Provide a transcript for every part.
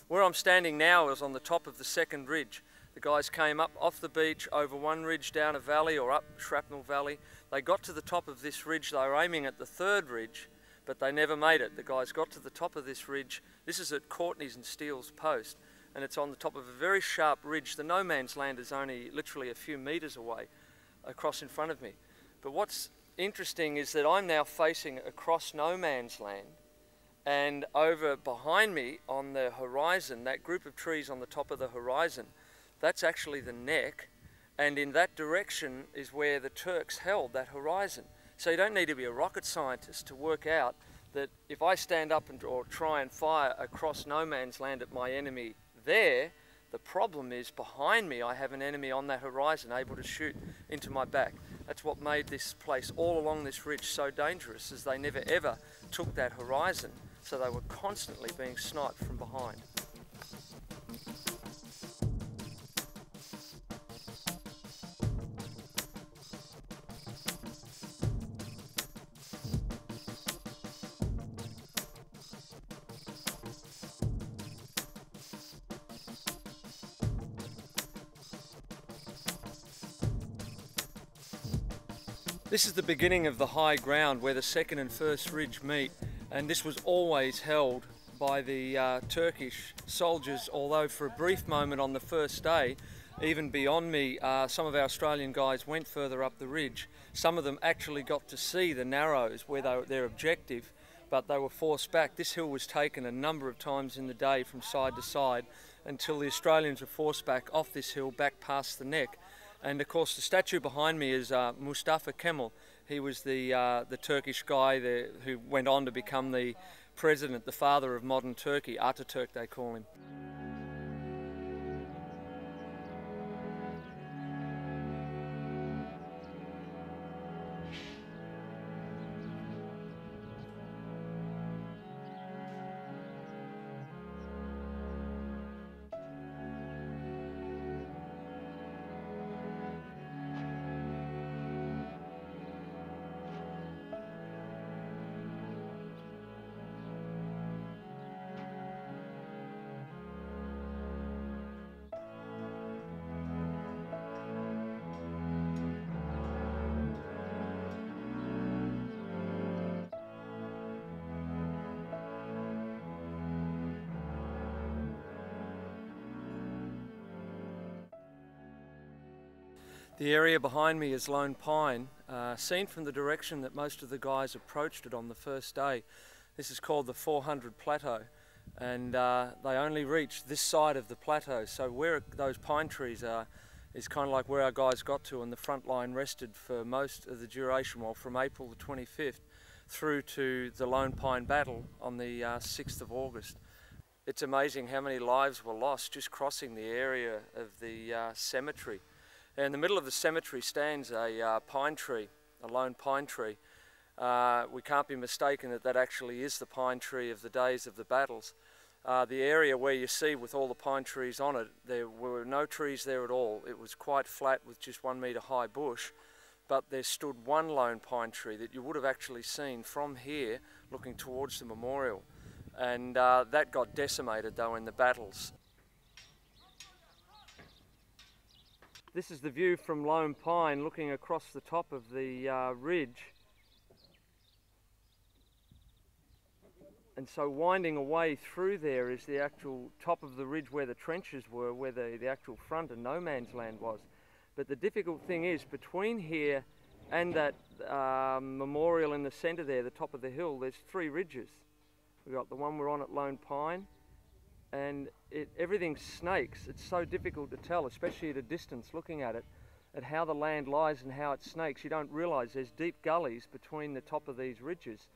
Where I'm standing now is on the top of the second ridge. The guys came up off the beach, over one ridge, down a valley or up Shrapnel Valley. They got to the top of this ridge. They were aiming at the third ridge, but they never made it. The guys got to the top of this ridge. This is at Courtneys and Post, and it's on the top of a very sharp ridge. The no man's land is only literally a few meters away across in front of me. But what's interesting is that I'm now facing across no man's land, and over behind me on the horizon, that group of trees on the top of the horizon, that's actually the Nek, and in that direction is where the Turks held that horizon. So you don't need to be a rocket scientist to work out that if I stand up or try and fire across no man's land at my enemy there, the problem is behind me I have an enemy on that horizon able to shoot into my back. That's what made this place all along this ridge so dangerous, as they never ever took that horizon, so they were constantly being sniped from behind. This is the beginning of the high ground where the second and first ridge meet, and this was always held by the Turkish soldiers, although for a brief moment on the first day, even beyond me, some of our Australian guys went further up the ridge. Some of them actually got to see the Narrows where their objective, but they were forced back. This hill was taken a number of times in the day from side to side until the Australians were forced back off this hill, back past the Nek. And of course the statue behind me is Mustafa Kemal. He was the Turkish guy who went on to become the president, the father of modern Turkey. Ataturk they call him. The area behind me is Lone Pine, seen from the direction that most of the guys approached it on the first day. This is called the 400 Plateau, and they only reached this side of the plateau, so where those pine trees are is kind of like where our guys got to, and the front line rested for most of the duration, well, from April the 25th through to the Lone Pine battle on the 6th of August. It's amazing how many lives were lost just crossing the area of the cemetery. In the middle of the cemetery stands a pine tree, a lone pine tree. We can't be mistaken that that actually is the pine tree of the days of the battles. The area where you see with all the pine trees on it, there were no trees there at all. It was quite flat with just 1 metre high bush, but there stood one lone pine tree that you would have actually seen from here looking towards the memorial. And that got decimated though in the battles. This is the view from Lone Pine looking across the top of the ridge. And so winding away through there is the actual top of the ridge where the trenches were, where the actual front and no man's land was. But the difficult thing is, between here and that memorial in the centre there, the top of the hill, there's 3 ridges. We've got the one we're on at Lone Pine, and everything snakes. It's so difficult to tell, especially at a distance looking at it, at how the land lies and how it snakes. You don't realise there's deep gullies between the top of these ridges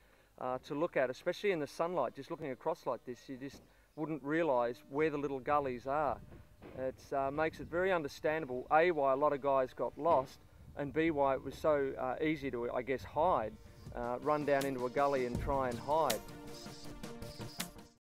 to look at, especially in the sunlight. Just looking across like this, you just wouldn't realise where the little gullies are. It makes it very understandable, A, why a lot of guys got lost, and B, why it was so easy to, I guess, hide, run down into a gully and try and hide.